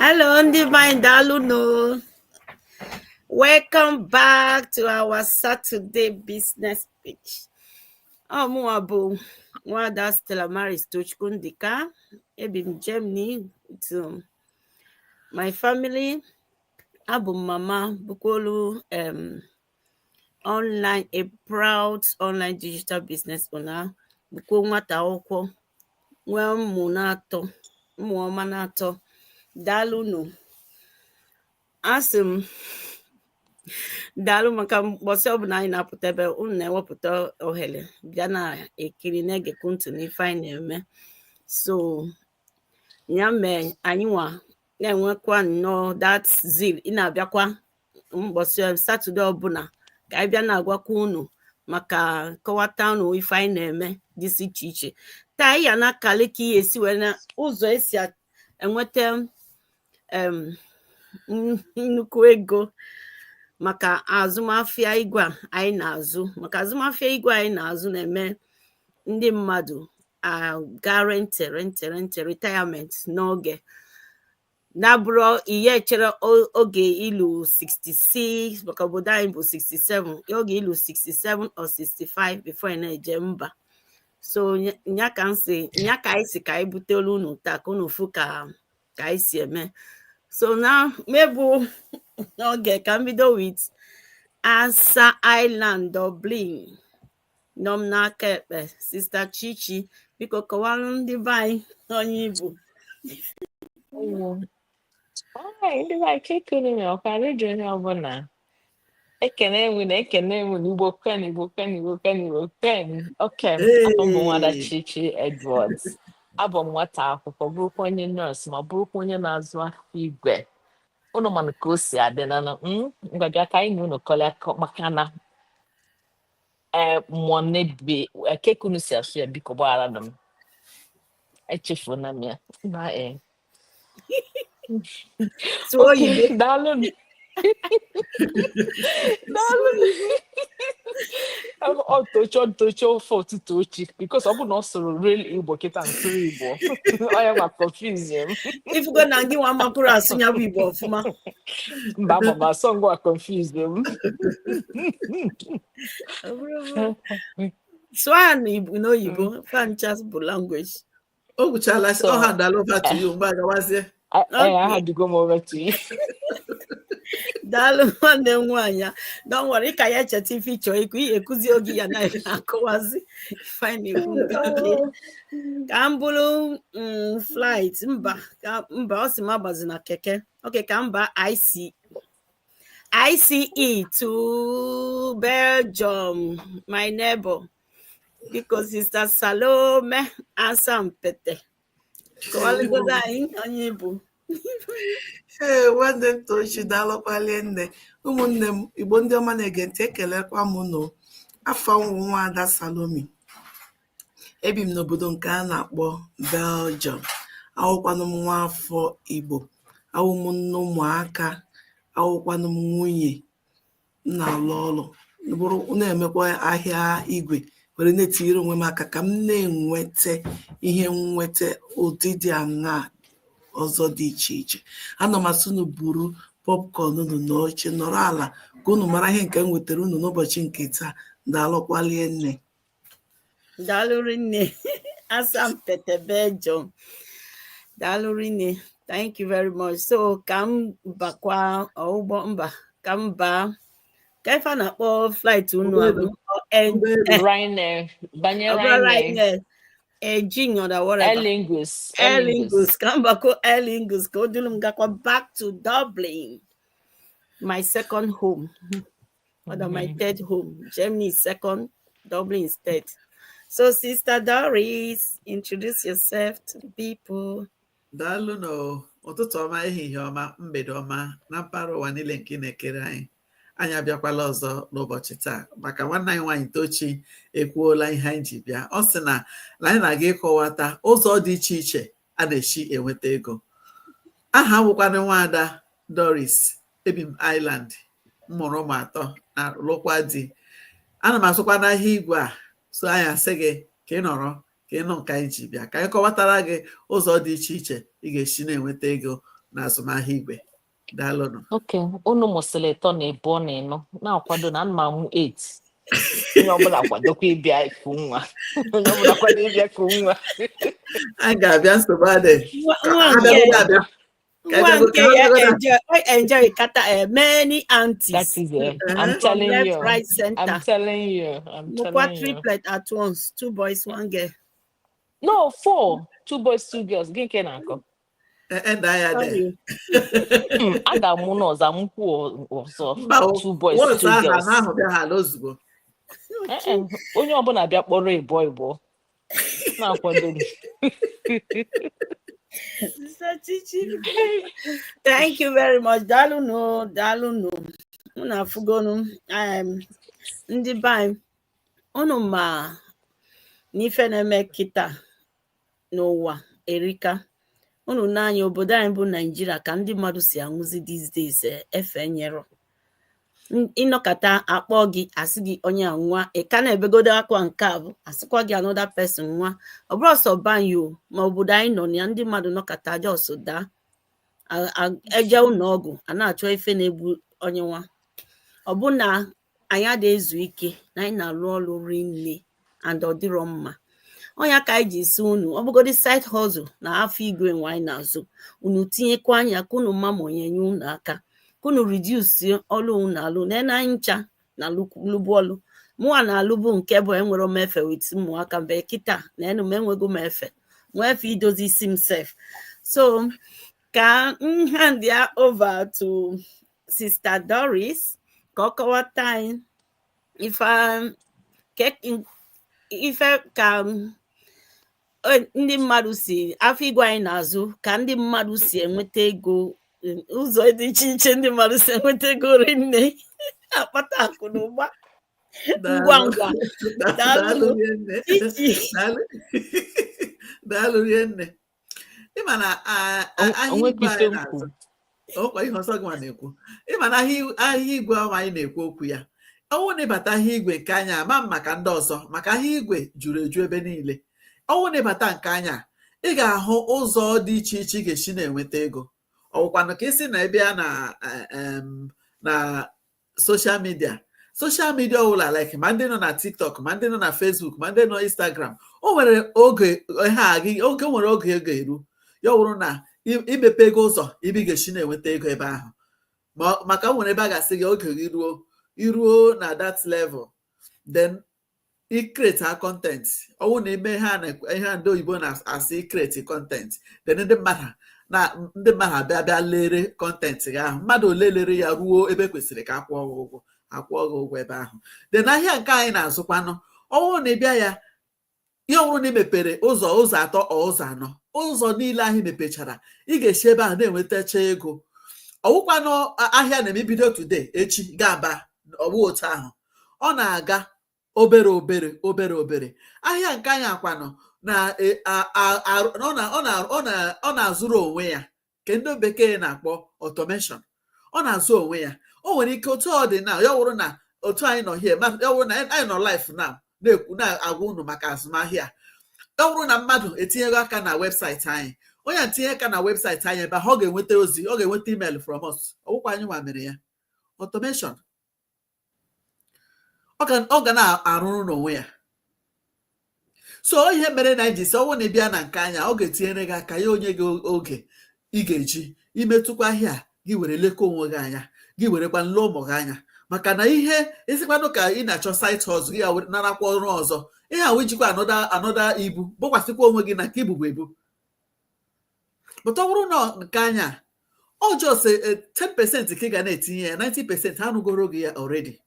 Hello, Divine Daluno. Welcome back to our Saturday business pitch. Muabu, Wada Stella Maris Tochkundika, Ebim Germany, to my family, Abu Mama, Bukolu, online, a proud online digital business owner, Bukwata Oko, well, Munato, Muamanato, Daluno. Asị m daalụ maka mbọsị ọbụla anyị na-apụta ebe unu na-ewepụta ohere bịa na-ekiri na-egekwu ntị n'ife anyị na-eme. So ya mee anyị nwa na-enwekwa nnọọ that zeal ị na-abịakwa mbọsị Satọde ọbụla ka anyị bịa na-agwakwa unu maka kọwata unu ife anyị na-eme dịsị iche iche. Taa anyị ya na-akali ka ihe esi wee na ụzọ esi enweta nnukwu ego maka azụmahịa igwe anyị na-azụ. Maka azụmahịa igwe anyị na-azụ na-eme ndị mmadụ ga rente retirement n'oge na-abụrụ ihe chere oge ilu 66 maka obodo anyị bụ 67 oge ilu 67 or 65 before ị na-eje mba. So nya ka anyị si ka anyị butelu unu taa ka unu fụ ka anyị si eme. So now maybe okay, can we do with Asa Island Dublin? Nomna Kepe, Sister Chichi, because Kawalan Divine on Yibu. Hi, Divine Kikuni, okay, region Havana. I can name Igbo Ken. Okay, Abamwada Chichi Edwards. Abamwata akwụkwọ bụrụkwa onye nọọsụ ma bụrụkwa onye na-azụ afọ igwe. Unu mana ka o si adị na ngwabịa ka anyị na unu kọlịa maka na mmụọ n'ebe keke unu si asụ ya biko gbaghara na m echefuna m ya okay, daalụ tocho for tochi because ọ bụ na ọ sụrụ real Igbo kịta nsụrụ Igbo ọ ya ma confuse m. If go na gị nwa mapụrụ asụ ya bụ Igbo ọfụma. Mba mama song wa confuse m. Swan Igbo n'oyibo franchise bụ language. O gwuchala ọ hand over to you mgbe agawazie. I had to go over to you. Daalụ nwanne m nwaanyị. Don't worry, ka ya cheta ife ịchọ ikwu ekuzi oge ya na-akọwazi fine ekwu ka m bụrụ flight mba ọ sị m agbazi na keke. Okay, ka mba ICE to Belgium, my neighbor, because Sister Salome Asampete kọwalịgodo anyị onye Igbo. Ee, nwanne m Tochi daalụkwalie nne. Ụmụnne m Igbo ndị ọma na-ege ntị, ekelekwa m nụ. Afọ Nwaada Salome. Ebi m n'obodo nke a na-akpọ Belgium. Awụkwanụ m nwa afọ Igbo. Awụ m nne ụmụaka. Awụkwanụ m nwunye. M na-alụ ọrụ. Na-emekwa ahịa igwe. Were na-etinyere onwe m aka ka m na-enweta ihe nweta ụdị dị aṅaa ọzọ dị iche iche. Ana m asị unu buru popcorn unu n'oche nọrọ ala ka unu mara ihe nke m wetara unu n'ụbọchị nke taa. Daalụkwalie nne. Daalụ rinne. Asampete Belgium. Daalụ rinne. Thank you very much. So ka m bakwa ụgbọ mba ka m baa ka ife a na-akpọ flight unu abụ Ryanair, banye Ryanair. Air Lingus. Come back to Air Lingus. Go back to Dublin, my second home, or my third home. Germany is second, Dublin is third. So, Sister Doris, introduce yourself to the people. Daalụ no, ụtụtụ ọma, ehihie ọma, mgbede ọma na mpaghara ụwa niile nke na-ekere anyị. Anyị abịakwala ọzọ n'ụbọchị taa maka nwanne anyị nwaanyị Tochi ekwuola ihe anyị ji bịa. Ọ sị na anyị na-aga ịkọwata ụzọ dị iche iche a na-esi enweta ego. Aha bụkwana Nwaada Doris, ebi m Ireland, mụrụ ụmụ atọ na lụkwa di. Ana m asụkwa n'ahịa igwe a, so anyị asị gị ka ị nọrọ ka ị nụ nke anyị ji bịa ka anyị kọwatara gị ụzọ dị iche iche ị ga-esi na-enweta ego na azụmahịa igwe. Daalụnụ. Okay, unu mụsịrị ịtọ na ịbụọ na ịnọ na-akwado na ana m amụ 8. Onye ọbụla kwadokwa ịbịa ku nwa. Onye ọbụla kwado ịbịa ku nwa. Anyị ga-abịa nsogbu adị. Enjoy kata many aunties. That is it. I'm telling Left, you. right, center. I'm telling you. I'm telling you. Triplet at once. 2 boys, 1 girl. No, 4. 2 boys, 2 girls. Gị nke na-akọ. And I Sorry. A ga-amụ n'ọzọ amụkwu ọzọ. 2 boys, 2 girls. Onye ọbụla bịa kpọrọ ịbọ na-akwado m. Thank you very much. Dalụnụ. Unu afụgonu ndị be anyị. Unu ma n'ife na-eme kịta n'ụwa erika. Unu n'anya obodo anyị bụ Nigeria ka ndị mmadụ si anwụzi these days efe nyero. Ịnọkọta akpọ gị asị gị onye anwa ị ka na-ebegodo akwa nke a bụ asịkwa gị another person nwa. Ọ bụrụ ọsọ banyo ma obodo anyị nọ na ndị mmadụ nọkọta just daa eje ụlọ ọgwụ a na-achọ ife na-egbu onye nwa. Ọ bụ na anyị ada ezu ike na anyị na-alụ ọrụ rinne and ọ dịrọ mma. Onye ka anyị ji si unu ọ bụgodi side hustle na afọ igwe nwa anyị na-azụ unu tinyekwa anya ka unu mma ma onye nye unu aka. Kunu reduce ọlụ na alụ na ncha na lụbu ọlụ mụwa na alụbu nke bụ enwere m efe with ụmụaka mgbe kịta na enu m enwego m efe nwee efe idozi isi m sef. So ka hand ya over to Sister Doris ka ọ kọwata anyị ife ka ndị mmadụ si afọ igwe anyị na-azụ ka ndị mmadụ si enweta ego ụzọ dị iche iche ndị mmadụ si enweta ego rinne akpata akụ na ụba ngwa ngwa. Daalụ nne. Ịma na ahịa igwe anyị na-azụ ọkwa ihe ọsọ gị ma na-ekwu. Ịma na ahịa igwe ahụ anyị na-ekwu okwu ya ọnwụ na ịbata ahịa igwe nke anya ama maka ndị ọzọ maka ahịa igwe juru eju ebe niile. Ọnwụ na ịbata nke anya ị ga-ahụ ụzọ dị iche iche ị ga-esi na-enweta ego. Ọwụkwanụ ka isi na ebe a na social media ọbụla like ma ndị nọ na TikTok ma ndị nọ na Facebook ma ndị nọ Instagram o nwere oge nwere oge ego eru ya wụrụ na imepe ego ụzọ ibi ga-esi na-enweta ego ebe ahụ maka o nwere ebe a ga-asị gị oge gị iruo na that level then create a content. Ọwụ na ime ihe ndị oyibo na-asị create content then ndị mmadụ abịa lere kọntentị gị ahụ mmadụ ole lere ya ruo ebe kwesịrị ka akwụọ gị ụgwọ ebe ahụ. Dị n'ahịa nke anyị na-azụkwanụ ọnwụ na ịbịa ya ihe ọbụrụ na imepere ụzọ 3 or ụzọ 4 ụzọ niile ahụ mepechara ị ga-esi ebe ahụ na-enwetacha ego. Ọwụkwanụ ahịa na-emebido today echi ga-aba ọbụ otu ahụ ọ na-aga obere ahịa nke anyị akwanụ ọ na-azụrụ onwe ya nke ndị bekee na-akpọ automation. Ọ na-azụ onwe ya. O nwere ike otu ọ dị na ya wụrụ na otu anyị nọ here ya wụrụ na anyị nọ life na-ekwu na-agwa unu maka azụmahịa. Ya wụrụ na mmadụ etinyego aka na webụsaịtị anyị onye tinye aka na webụsaịtị anyị ebe ọ ga-enweta ozi ọ ga-enweta email from us. Ọwụkwa anyị nwa mere ya automation. Ọ ga na-arụrụ n'onwe ya. So ihe mere na anyị ji si ọnwụ na ịbịa na nke anya ọ ga-etinyere gị aka ya onye gị oge ị ga-eji imetụkwa ahịa gị were lekọ onwe gị anya gị werekwa nle ụmụ gị anya maka na ihe esikwanụ ka ị na-achọ site hustle ya narakwa ọrụ ọzọ ihe ahụ ijikwa anọda ibu bụkwasịkwa onwe gị na nke ibubu ebu. But ọ bụrụ na nke anya ọ just 10% ka ị ga na-etinye ya 90% ha rụgoro gị ya already.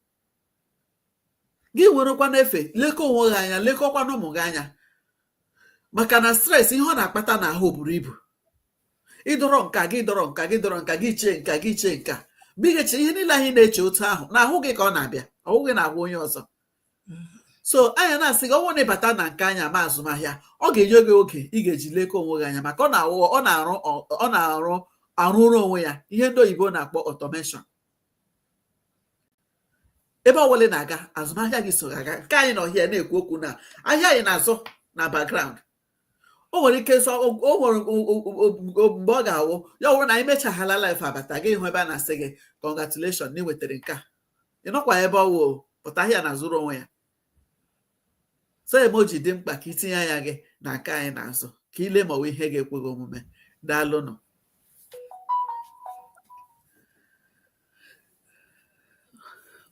Gị werekwa n'efe lekọ onwe gị anya lekọkwa n'ụmụ gị anya maka na stress ihe ọ na-akpata n'ahụ buru ibu. Ịdọrọ nka gị chee nka bigechi ihe niile anyị na-eche otu ahụ n'ahụ gị ka ọ na-abịa ọhụ gị na-ahụ onye ọzọ. So anya na-asị gị ọnwụ na ịbata na nke anya ma azụmahịa ọ ga-enye gị oge ị ga-eji lekọ onwe gị anya maka ọ na-arụrụ onwe ya ihe ndị oyibo na-akpọ automation. Ebe ọwụla na-aga azụmahịa gị so aga nke anyị nọ hie na-ekwu okwu na ahịa anyị na-azụ na background. o nwere ike sọ o nwere mgbe ọ ga-awụ ya ọwụrụ na anyị mechaghala life abata gị hụ ebe a na-asị gị congratulation na ị wetara nke a ịnọkwa ebe ọ wụ pụta ahịa na zụrụ onwe ya. So ebe o ji dị mkpa ka itinye anya gị na nke anyị na-azụ ka ile ma ọ bụ ihe ga-ekwe gị omume. Daalụnụ.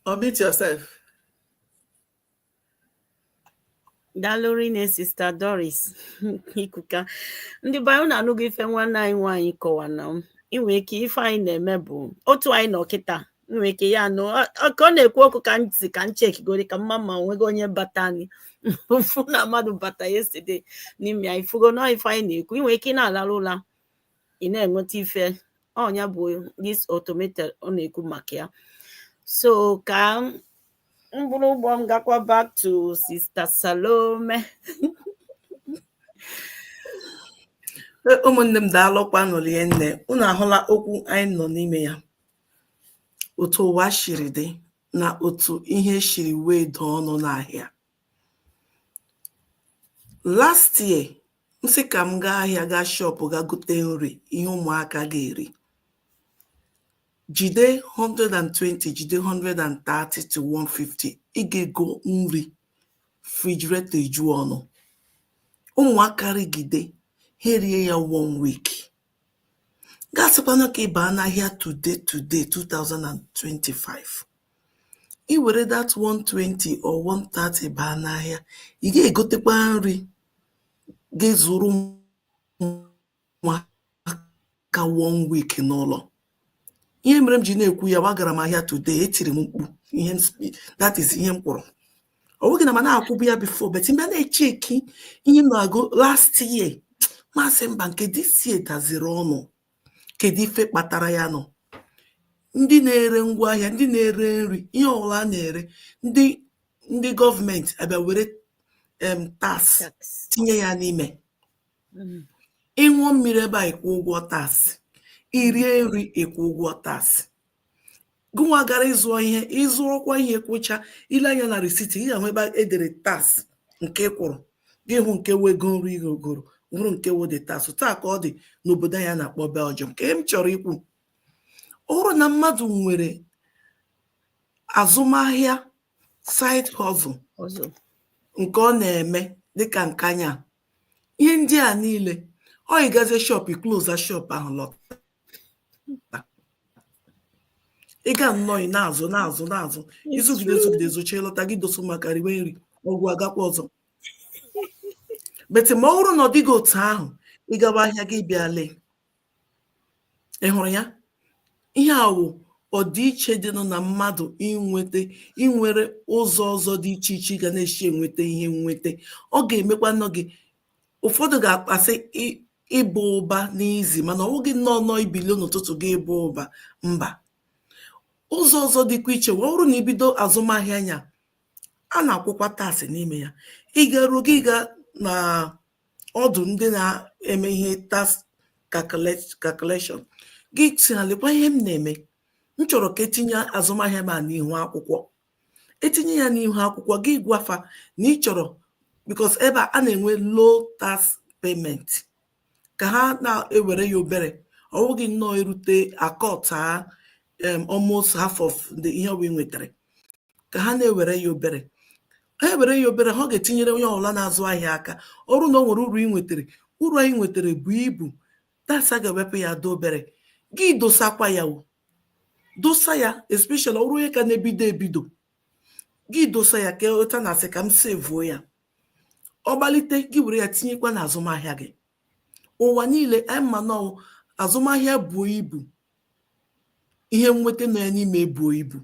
Unmute yourself. Dalorine Sister Doris ikuka ndị be anyị na-anụgo ife nwanne anyị nwaanyị kọwa na inwe ike ife anyị na-eme bụ otu anyị nọ kịta inwe ike ya nụ ka ọ na-ekwu okwu ka ntị ka nchekigori ka mma ma onwego onye bata anyị ofu na mmadụ bata yesterday n'ime anyị fugo na ife anyị na-ekwu inwe ike ị na-alara ụla ị na-enweta ife ọnya bụ this automated ọ na-ekwu maka ya. So ka mbụrụ ụgbọ m gakwa back to Sister Salome. ụmụnne m daalụkwa nụlie nne unu ahụla okwu anyị nọ n'ime ya, otu ụwa shiri dị na otu ihe shiri wee doo ọnụ n'ahịa. Last year m sị ka m gaa ahịa gaa shọpụ gaa gote nri ihe ụmụaka ga-eri, jide 120 jide 130 to 150 ị ga-ego nri refrigerator eju ọnụ. Ụmụaka rigide ha erie ya 1 week. Gasịkwana ka ị baa n'ahịa today 2025 i were that 120 or 130 baa n'ahịa ị ga-egotekwa nri ga-ezuru ụmụaka 1 week n'ụlọ. Ihe mere m ji na-ekwu ya gbagara m ahịa today etiri m mkpu that is ihe m kwụrụ. Ọ bụghị na m na-akwụbụ ya before but mgbe na-echeki ihe m na-agụ last year masị mba nke this year daziri ọnụ. Kedu ife kpatara ya nọ? Ndị na-ere ngwaahịa, ndị na-ere nri, ihe ọbụla na-ere, ndị gọọmenti abịa were tax tinye ya n'ime. Ịṅụọ mmiri ebe a ịkwụ ụgwọ tax, irie nri ịkwụ ụgwọ tax. Gụnwa gara ịzụ ihe, ịzụrụkwa ihe kwụcha, ile anya na risiti ị ga-ahụ ebe edere tax nke kwụrụ, gị hụ nke wego nri igogoro nwụrụ nke wode tax. Taa ka ọ dị n'obodo anyị na-akpọ Belgium. Ka m chọrọ ikwu, ọrụ na mmadụ nwere azụmahịa side hustle nke ọ na-eme dịka nkanya, ihe ndị a niile ọ ịgazie shop close shop ahụ lọta. Ị ga nnọọ ị na-azụ izugide zochie lọta gị dosa maka riwe nri ọgwụ agakwa ọzọ. Beti ma ọ bụrụ na ọ dịghị otu ahụ ị gawa ahịa gị bịa lee, ị hụrụ ya? Ihe awụ ọdịiche dị na mmadụ inwere ụzọ ọzọ dị iche iche ga na-eshi enweta ihe nweta. Ọ ga-emekwa nọ gị ụfọdụ ga-akpasị ịba ụba n'izi mana ọ bụghị nnọọ ibili n'ụtụtụ gị ịba ụba. Mba, ụzọ ọzọ dịkwa iche. Ọ bụrụ na ibido azụmahịa anya a na-akwụkwa taasị n'ime ya. Ị garuo gị ga na ọdụ ndị na-eme ihe tax calculation gị si na lekwa ihe m na-eme, m chọrọ ka etinye azụmahịa ma n'ihu akwụkwọ. Etinye ya n'ihu akwụkwọ gị gwafa na ị chọrọ, because ebe a na-enwe low tax payment, ka ha na-ewere ya obere. Ọ bụghị nnọọ erute akọta almost half of the ihe we nwetara, ka ha na-ewere ya obere. Ha ewere ya obere, ha ga-etinyere onye ọbụla na-azụ ahịa aka. Ọrụ na o nwere uru ị nwetara, uru anyị nwetara bụ ibu, tasa ga-ewepụ ya dobere gị dosakwa ya dosa ya, especially ọrụ onye ka na-ebido gị dosa ya ka ụta na asị ka m sevuo ya. Ọ gbalite gị were ya tinyekwa na azụmahịa gị. Ụwa niile ama na azụmahịa buo ibu, ihe nweta nọ ya n'ime buo ibu,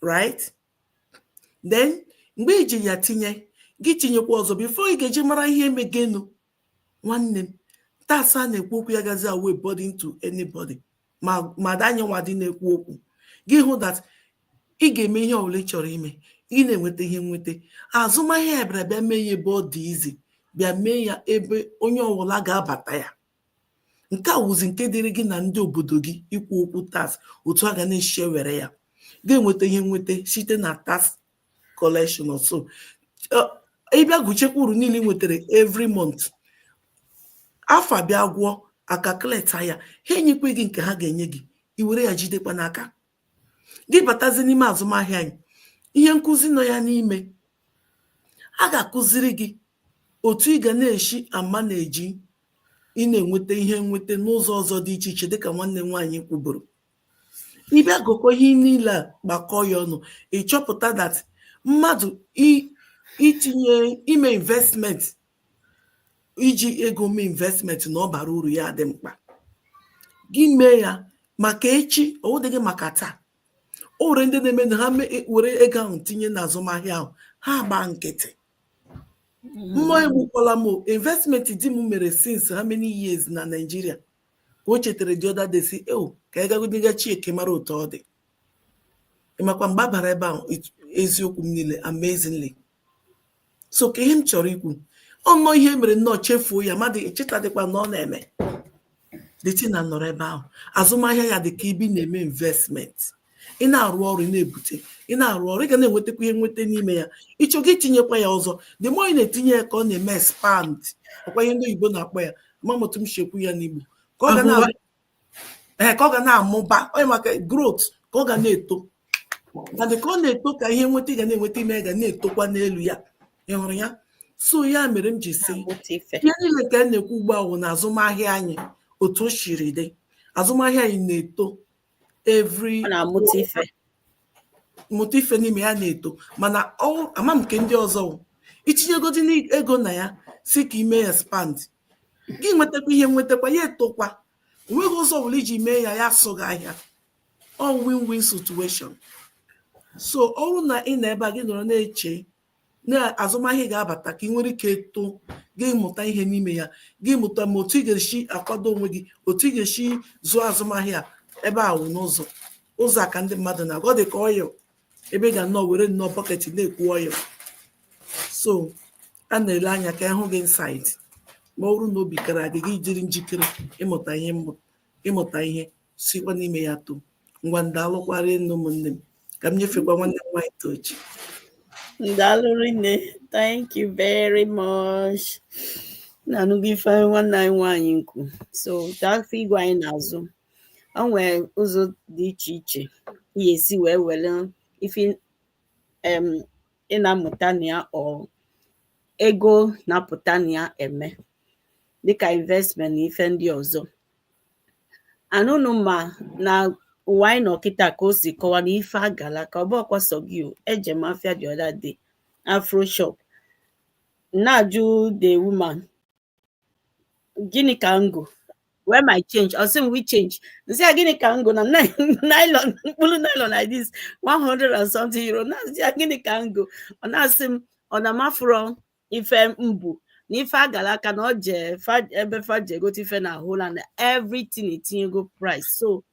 right? Then mgbe iji ya tinye, gị tinyekwa ọzọ before ị ga-eji mara ihe emegenu. Nwanne m, tasa na-ekwu okwu ya gazi away body to anybody, ma danye nwa dị na-ekwu okwu gị hụ that ị ga-eme ihe ọbụla ị chọrọ ime, ị na-enweta ihe nweta. Azụmahịa ya bịara bịa mee ya ebe ọ dị izi, bịa mee ya ebe onye ọbụla ga-abata ya. Nke a wụzi nke dịrị gị na ndị obodo gị ikwu okwu tax, otu a ga na-eshi were ya ga-enweta ihe nweta site na tax collection. So ịbịa gụchekwa uru niile ị nwetara every month, afa bịa gwụọ akakleta ya ha enyekwe gị nke ha ga-enye gị, i were ya jidekwa n'aka gị batazi n'ime azụmahịa anyị. Ihe nkụzi nọ ya n'ime, a ga-akụziri gị otu ị ga na-eshi ama na-eji ị na-enweta ihe nweta n'ụzọ ọzọ dị iche iche dịka nwanne nwaanyị kwuburu. Ịbịa gụkọ ihe niile a gbakọọ ya ọnụ, ịchọpụta that mmadụ itinye ime investment, iji ego mee investment na ọ bara uru ya dị mkpa. Gị mee ya maka echi, ọ dịghị maka taa. O nwere ndị na-eme na ha were ego ahụ tinye n'azụmahịa ahụ, ha agba nkịtị. Mmụọ egbukwala m investment di m mere since how many years na Nigeria, ka o chetara the other day si ka anyị gagodegachi eke mara otu ọ dị. Ịmakwa mgbe a bara ebe ahụ, eziokwu m niile amazingly. So ka ihe m chọrọ ikwu, ọnọ ihe mere nnọọ chefuo ya, mmadụ echetadịkwa na ọ na-eme dịtị na nọrọ ebe ahụ. Azụmahịa ya dị ka ibi na-eme investment, ị na-arụ ọrụ, ị na-ebute, ị na-arụ ọrụ, ị ga na-enwetakwa ihe nweta n'ime ya. Ịchọ gị tinyekwa ya ọzọ, the more ị na-etinye ya ka ọ na-eme expand, ọkwa ihe ndị oyibo na-akpọ ya, amamotu m shekwu ya n'Igbo, ka ọ ga na-amụba, onye maka growth, ka ọ ga na-eto, na dị ka ọ na-eto ka ihe nweta ị ga na-enweta ime ya ga na-etokwa n'elu ya. Ị hụrụ ya? So ya mere m ji sị ihe niile ka a na-ekwu ugbu a na azụmahịa anyị otu o shiri dị. Azụmahịa anyị na-eto mụta ife n'ime ya na-eto, mana ama m nke ndị ọzọ itinyegodi ego na ya si ka ime ya expand, gị nwetakwa ihe nwetakwa ya etokwa, enweghị ụzọ ọbụla iji mee ya ya asụghị ahịa. All win-win situation. So ọrụ na ị na ebe a gị nọrọ na-eche na azụmahịa ga-abata ka ị nwere ike eto, gị mụta ihe n'ime ya, gị mụta ma otu ị ga-esi akwado onwe gị, otu ị ga-esi zụọ azụmahịa ebe a wụ ụzọ a ka ndị mmadụ na-agụ. Ọ dị ka ọyọ, ebe ga nnọọ were nnọọ bọket na-ekwu ọyọ. So a na-ele anya ka ịhụ gị inside, ma ọ bụrụ na obi kara gị, gị jiri njikere ịmụta ihe sikwa n'ime ya too. Ngwa ndalụkwara nne ụmụnne m, ka m nyefekwa nwanne m nwaanyị Tochi. Ndalụ rinne, thank you very much. Na-anụgo ife nwanne anyị nwaanyị nkwu. So afọ igwe anyị na-azụ, o nwere ụzọ dị iche iche ị esi wee were ife ị na-amụta na ya ọ ego na-apụta na ya eme, dịka investment na ife ndị ọzọ. Anụnụ ma na ụwa anyị nọ kịta ka o si kọwa na ife agala ka ọ bụ ọkwa sọ gị eje m afịa the other day, Afro shop, na-ajụ the woman, gịnị ka ngo, where my change? I'll say we change. Say gịnị ka ngo na nylon, mkpụrụ nylon like this, 100 and something euro. Na gịnị ka ngo, ọ na-asị m ọ na mafụrọ ife mbụ na ife agala aka na ọ je ebe faje gote ife na Holland, everything etinyego price. So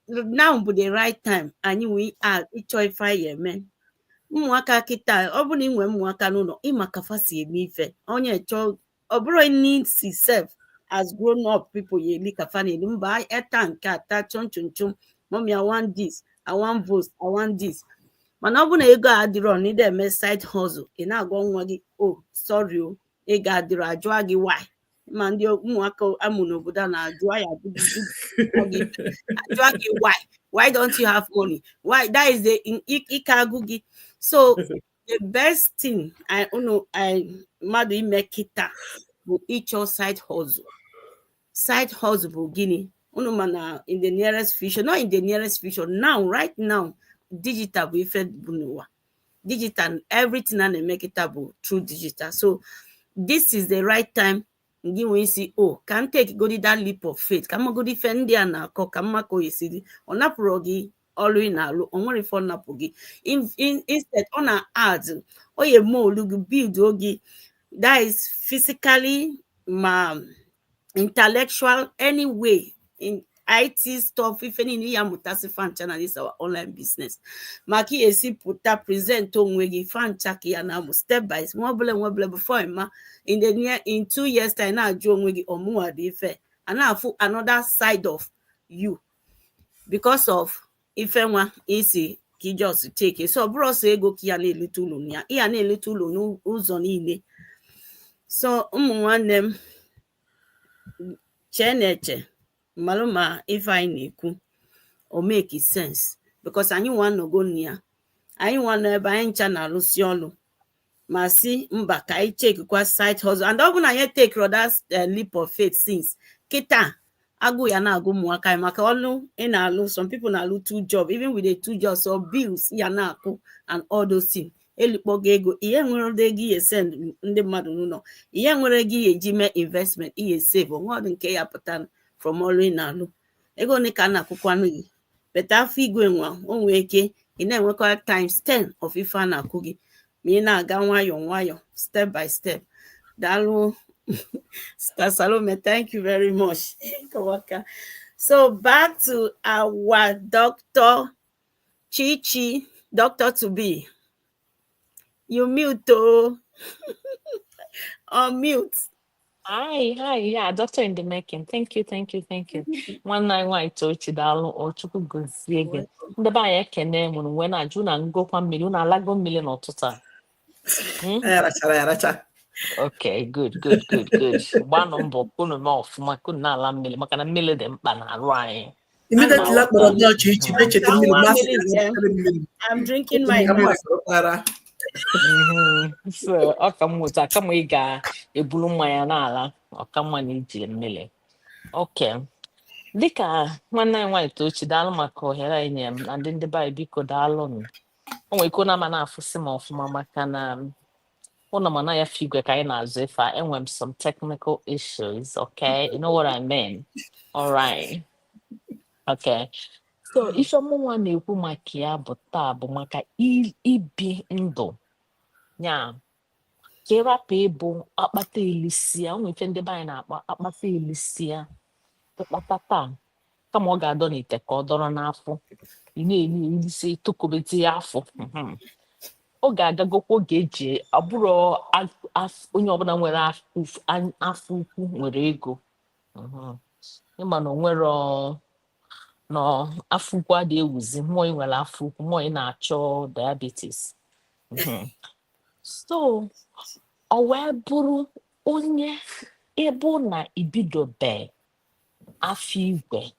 now bụ the right time anyị we are ịchọ ife anyị eme. Ụmụaka kịta, ọ bụrụ na ị nwee ụmụaka n'ụlọ, ịma ka fa si eme ife, onye chọọ, ọ bụrụ needs self as grown up people ye li ka fa na-elu mba eta nke ata chonchonchon, mommy I want this, I want votes, I want this. Mana ọ bụ na ego adịrọ na ide eme side hustle, ị na-agwa nwa gị sorry ego adịrọ, ajụa gị why. Ma ndị ụmụaka amụ n'obodo a na-ajụa ya ajụa gị why don't you have money, why that is the ike agụ gị. So the best thing mmadụ ime kịta bụ ịchọ side hustle. Side hustle bụ gịnị? Unu mana in the nearest future, not in the nearest future, now, right now, digital bụ ife bụ n'ụwa. Digital, everything a na-eme kịta bụ through digital. So this is the right time gị nwee isi ka m take godi that leap of faith, ka mmagodi ife ndị a na-akọ, ka mma ka o yesiri, ọ napụrụ gị ọrụ ị na-alụ, o nwere ife ọ napụ gị. Instead ọ na-add, ọ ya eme olu gị, build ogi, that is physically ma intellectual, anyway, in IT stuff, if any ya mutasi fan channel, this our online business. Maki esi puta present onwe gi fan chaki ya na step by step, wobble before ma in 2 years time na aju onwe gi omuwa di ife, and na fu another side of you because of ife nwa isi ki just take it. So bro say ego ki ya na elite ụlọ ya, ya na elite ụlọ n'ụzọ niile. So ụmụ nwanne m, chee na-eche mmalụ ma ife anyị na-ekwu o make sense because anyị nwa nọgo na ya, anyị nwa nọ ebe anyị ncha na-alụsi ọlụ ma si mba ka anyị chekikwa side hustle and ọ bụ na anyị take that leap of faith since kịta agụ ya na-agụ ụmụaka anyị maka ọlụ ị na-alụ. Some people na-alụ 2 jobs, even with the 2 jobs or bills ya na-akụ and all those things. Elikpọgo ego, ihe nwere ego ihe send ndị mmadụ n'ụlọ, ihe nwere ego ihe eji mee investment, ihe save onwedị nke ya pụta from ọlụ ị na-alụ. Ego ole ka a na-akwụkwanụ gị beta afọ igwe nwa o nwee ike ị na-enwekwa times 10 of ife a na-akwụ gị ma ị na-aga nwayọọ nwayọọ step by step. Daalụ Sister Salome, thank you very much. So back to our Dr. Chichi, Dr. to be. You mute oh. Unmute. Hi, yeah, doctor in the making. Thank you. One night white tochi dalo or chuku gozie again. The buy ekene when I do not go 1 million, I like 1 million or total. Okay, good. One number pull them off. My could not allow me, my kind of million them banana right. Immediately, I'm drinking my milk. So ọkammụta kama ị ga-ebulu mmanya n'ala ọkamma na iji mmiri. Okay, dịka nwanne anyị nwaanyị Tochi, daalụ maka ohere anyị nye m na ndị be anyị, biko daalụ. O nwere ike na ama na-afụsị m ọfụma maka na ụnọ ma na ya figure ka anyị na-azụ ife a, enwe m some technical issues. Okay, you know what I mean? All right. Okay, so ife ọmụnwa na-ekwu maka ya bụ taa bụ maka ibi ndụ ya ka ịrapụ ịbụ akpata elisia. Ụmụ ife ndị be anyị na-akpa akpata elisia ịkpata taa kama ọ ga-adọ n'ite ka ọ dọrọ n'afọ, ị na-enye elisi tokobeti ya afọ. Ọ ga-agagokwa oge eji abụrụ onye ọbụla nwere afọ ukwu nwere ego. Ịma na o nwere n'afọ ukwu adị ewuzi mmụọ ị nwere afọ ukwu, mmụọ ị na-achọ diabetes. So ọ wee bụrụ onye ebe na ibidobe afọ igwe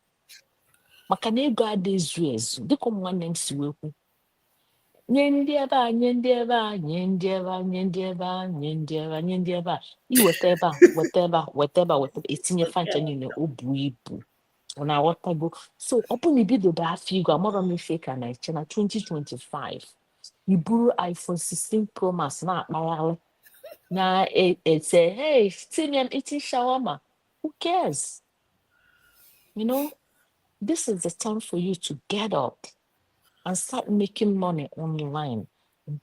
maka na ego adị ezu ezu dịka ụmụ nwanne m si wekwu, nye ndị ebe a, nye ndị ebe a, nye ndị ebe a, nye ndị ebe a, nye ndị ebe a, nye ndị ebe a, iweta ebe a, weta ebe a, weta ebe a, weta etinye fancha niile o bu ibu na aghọtago. So ọ bụ na ibidobe afọ igwe amụrụ m ife ka na-eche na 2025 iburu iPhone 16 Pro Max na-akpagharị na-ete hey tinye m eating shawarma, who cares? You know, this is the time for you to get up and start making money online.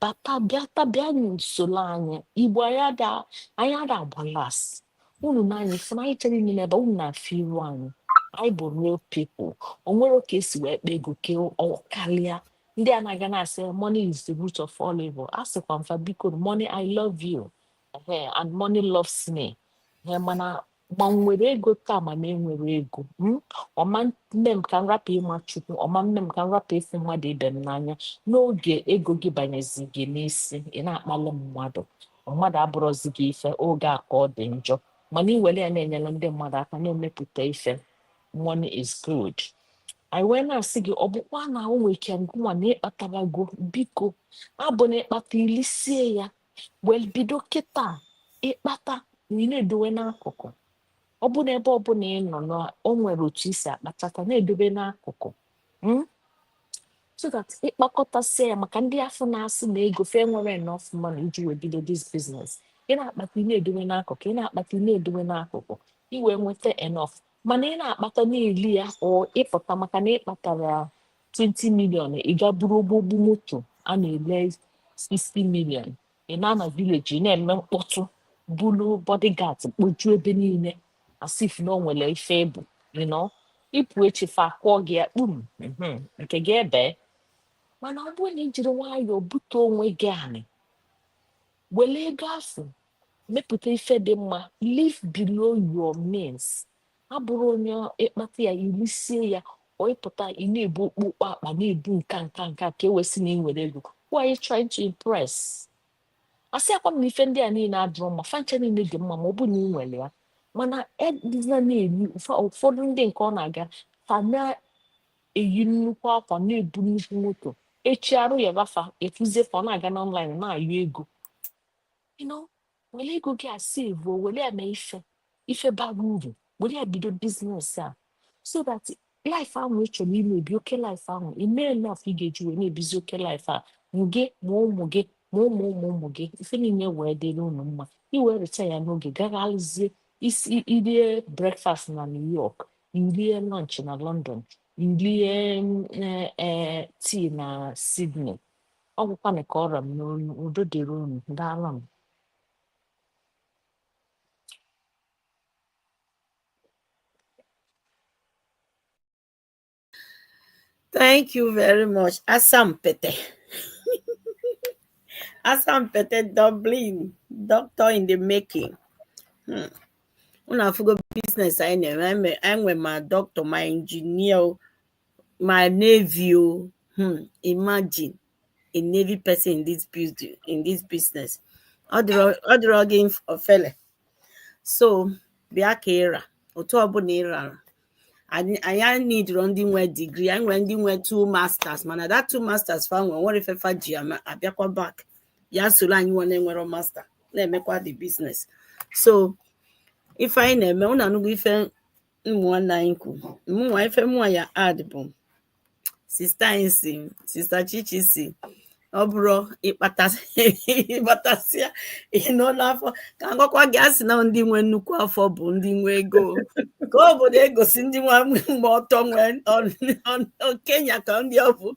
Bata bịa n'usoro anyị Igbo anyị ada agbalas unu n'anya ife na anyị chere niile ebe unu na-afụ iru anyị. Anyị bụ real people. O nwere ka esi wee kpa ego ke ọkarịa ndị a na-aga na-asị money is the root of all evil. Asịkwa mfa biko money I love you and money loves me. Mana ma nwere ego taa ma ma enwere ego ọma nne m ka m rapụ ịma Chukwu, ọma nne m ka m rapụ ịfụ mmadụ ibe m n'anya. N'oge ego gị banyezi gị n'isi ị na-akpalụ mmadụ abụrụzi gị ife oge a ka ọ dị njọ, mana iwere ya na-enyere ndị mmadụ aka na-emepụta ife. Money is good. I wee na-asị gị ọ bụkwa na o nwere ike ngụnwa na ịkpatabago biko abụ na ịkpata ilisie ya wee bido kịta ịkpata na ị na-edowe n'akụkụ. Ọ bụ na ebe ọbụla ị nọ na o nwere otu isi akpatata na-edobe n'akụkụ so that ịkpakọtasịa ya maka ndị afọ na-asị na ego fe nwere enough money iji wee bido this business. Ị na-akpata ị na-edowe n'akụkụ, ị na-akpata ị na-edowe n'akụkụ iwee nweta enough. Mana ị na-akpata n'eli ya ọ ịpụta maka na ịkpatara 20 million ị ga buru ogbogbu moto a na-ele 60 million. Ị na village na-eme mkpọtụ bulu bodyguards kpojuo ebe niile asif na o nwere ife ebu ịpụ echefe akwụọ gị ya kpum nke gị ebe. Mana ọ bụrụ na ijiri nwayọọ bute onwe gị anị were ego afọ mepụta ife dị mma, live below your means. Abụrụ onye ịkpata ya ilisie ya ọ ịpụta ị na-ebu okpukpe akpa na-ebu nka ka ewesi na nwere ego. Who are you trying to impress? Asị akwa m na ife ndị a niile adịrọ mma, fancha niile dị mma ma ọ bụ na ị nwere ya. mana ediza na-eyi ụfọdụ ndị nke ọ na-aga fa na-eyi nnukwu akwa na-ebu nnukwu moto echi arụ ya bafa efuzie fa ọ na-aga n'ọnlaịn na-ayọ ego were ego gị asevu were ya mee ife bara uru were ya bido biznes a so that life ahụ ị chọrọ imebi oke life ahụ ime enough ị ga-eji wee na-ebizi oke life a gị ma ụmụ gị ma ụmụ gị ife niile wee dịrị unu mma iwee reta ya n'oge gagharịzie isi irie breakfast na New York, irie lunch na London, irie tea na Sydney. Ọ gwụkwana ka ọra m n'olu udo dịrị unu daalụ m. Thank you very much. Asampete. Asampete Dublin, doctor in the making. Una fugo business I know. My doctor, my engineer, my navy. Imagine a navy person in this business. Other again for fella. So biakera otobunira. I need running where degree. I'm running where 2 masters. Man, that 2 masters found what if I biakwa back. Yasula you want a master. Let me quite the business. So if I never una no give one ninku. Wife ya add boom. Sister Insi, Sister Chichisi. Obro ipatasia n'afọ ka ngwakwa gas na ndị nwe nnukwu afọ bụ ndị nwe ego ka obodo egosi ndị nwa mgbe ọtọ nwe Kenya ka ndị ọbụ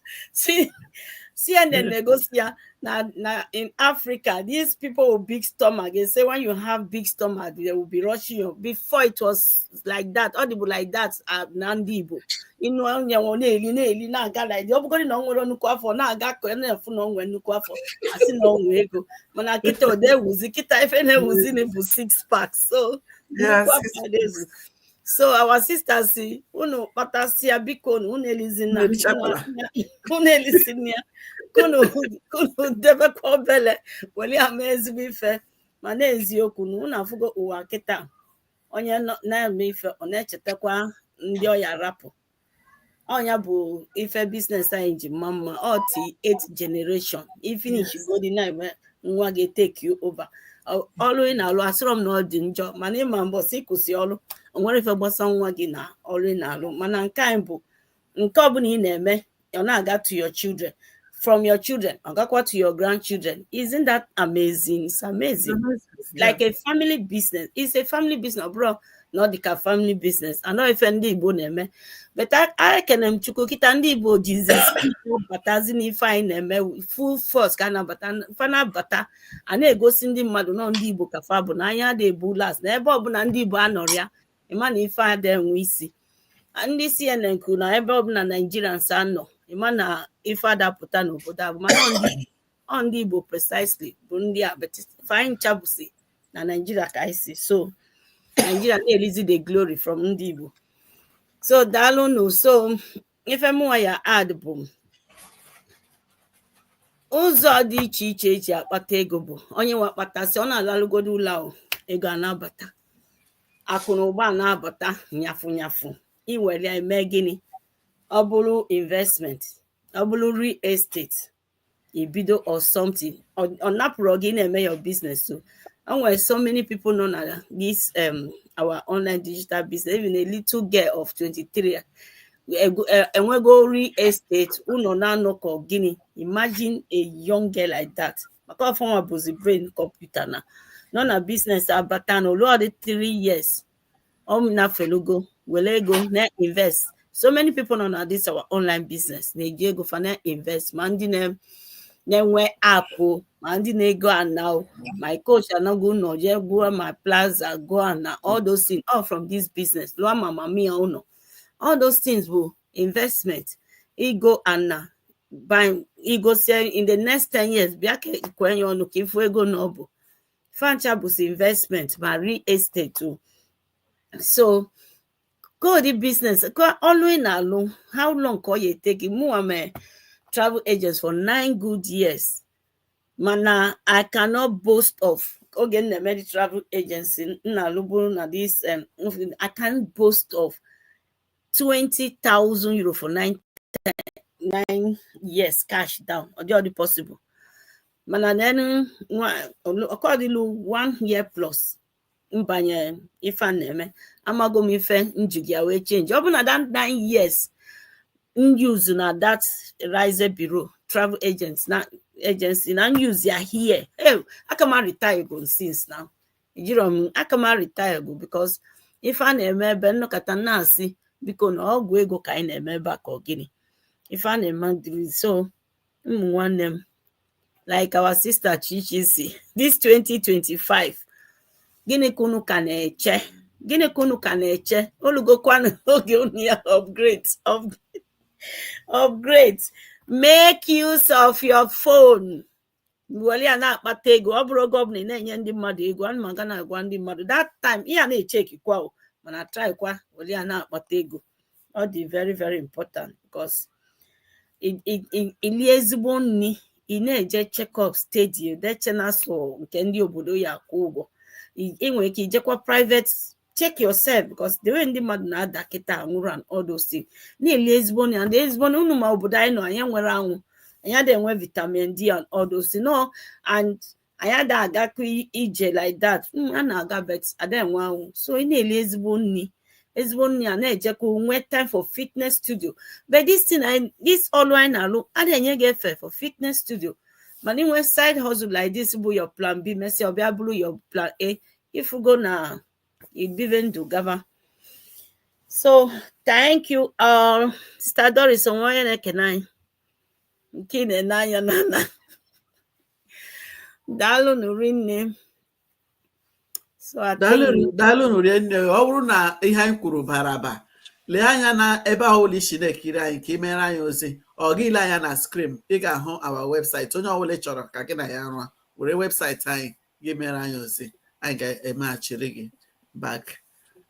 CNN negosi ya na in Africa these people with big stomach, they say when you have big stomach they will be rushing you. Before it was like that, audible like that na ndị Igbo onye na-eli na-aga like ọ bụgodi na nwere nnukwu afọ na-aga ka na-efu na onwe nnukwu afọ asị na onwe ego mana kịta odewuzi kịta ife na-ewuzi na bụ 6 packs. So Yes. so our sisters see unu kpatasia biko unu elizina unu elizina kunu debekwa obele weli ama ezigbo ife ma na-eziokwu na unu afụgo ụwa kịta onye na-eme ife ọ na-echetakwa ndị ọya rapụ ọnya bụ ife business anyị ji mma ọ 8th generation ifinish godi na nwa ga take you over ọlụ ị na-alụ asịrọ m na ọ dị njọ mana ịma mbọ si kwụsị ọlụ onwere ife gbasa nwa gị na ọlụ ị na-alụ mana nke anyị bụ nke ọbụla ị na-eme ọ na-aga to your children, from your children ọ gakwa to your grandchildren. Isn't that amazing? It's amazing. Like a family business. It's a family business, bro. Not the family business. I know if ndị Igbo na-eme, but I can chukwu kita ndị Igbo Jesus batazi n'ife anyị na-eme full force ka na-abata fana bata a na-egosi ndị mmadụ nọ ndị Igbo ka fa bụ na anya dị ebu last na ebe ọbụla ndị Igbo anọrịa ịma na ife a dị enwe isi. Ndị CNN kwuru na ebe ọbụla Nigerians anọ ịma na ife adapụta n'obodo abụ mana ndị Igbo precisely bụ ndị a fine nchabusi na Nigeria ka isi. So Nigeria na-elizi the glory from ndị Igbo. So daalụnụ. So ife mụnwa ya add bụ ụzọ dị iche iche eji akpata ego bụ onye nwe akpatasị ọ na-alalụgodo ụlọ ego anabata akụ na ụba na-abata nyafu iwere eme gịnị ọ bụrụ investment ọ bụrụ real estate ibido or something ọ napụrụ gị na-eme your business. So and so many people know that this our online digital business, even a little girl of 23 and we go real estate uno na no ko Guinea. Imagine a young girl like that because from a busy brain computer na none a business abatano all the 3 years na felugo wele go na invest. So many people know that this our online business they go for na invest mandi name then where Apple and go and now my coach are not going no just go my plaza go and all those things all from this business. Lo mama me no all those things will investment go and buy go say in the next 10 years biake when you look if we go no Fanchabus investment my real estate too. So go the business go always alone. How long can you take it? More travel agents for 9 good years. Mana I cannot boast of oge na-eme travel agency na-alụburu na this I can't boast of 20,000 euro for 9 years cash down. Ọ dị possible. Mana then according 1 year plus mbanye ife a na-eme amago m ife njigia wee change. Ọ bụ na that 9 years use na that Rise Bureau travel agency na use ya here. Hey, I can retire go since now. I can retire go because if I na-eme ebe nnọkọta na-asị biko na ọgwụ ego ka anyị na-eme ebe a ka ọ gịnị if a na-eme so ụmụ nwanne m like our sister Chichi si this 2025 gịnị ka unu ka na-eche olugokwanụ oge unu ya upgrade make use of your phone weli a na-akpata ego ọ bụrụ gọvanọ na-enye ndị mmadụ ego ana m aga na-agwa ndị mmadụ that time ihe a na-echeki kwa mana try kwa weli a na-akpata ego ọ dị very very important because ili ezigbo nni ị na-eje check-up steady deche na so nke ndị obodo ya akwụ ụgwọ ị nwere ike ijekwa private check yourself because the way ndị mmadụ na-ada kịta anwụrụ and all those things na-eli ezigbo nni and ezigbo nni unu ma obodo anyị nọ anyị nwere anwụ anyị ada enwe vitamin D and all those no and anyị ada agakwa ije like that a na-aga bet ada enwe anwụ so ị na-eli ezigbo nni a na-ejekwa nwee time for fitness studio but this ọlụ anyị na-alụ a na-enye gị efe for fitness studio mana inwe side hustle like this bụ your plan B mesi ọbịa bụrụ your plan A if you go na ibive ndụ gaba. So thank you all. Sister Doris onwe na-ekene anyị nke na-ene anya na daalụ nụrụ nne. So daalụ nụrụ nne. Ọ bụrụ na ihe anyị kwuru bara aba lee anya na ebe ahụ ụlọ isi na-ekiri anyị ka imere anyị ozi ọ gị ile anya na screen ị ga-ahụ our website onye ọbụla chọrọ ka gị na ya rụọ were website anyị gị mere anyị ozi anyị ga-emeghachiri gị back.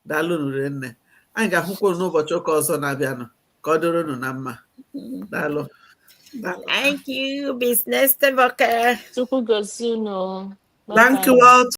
Daalụ nụrụ nne. Anyị ga-ahụkwa n'ụbọchị ụka ọzọ na-abịanụ ka ọ dịrị unu na mma. Daalụ. Thank you, business Teboke. Tupu gosi unu. Thank you all.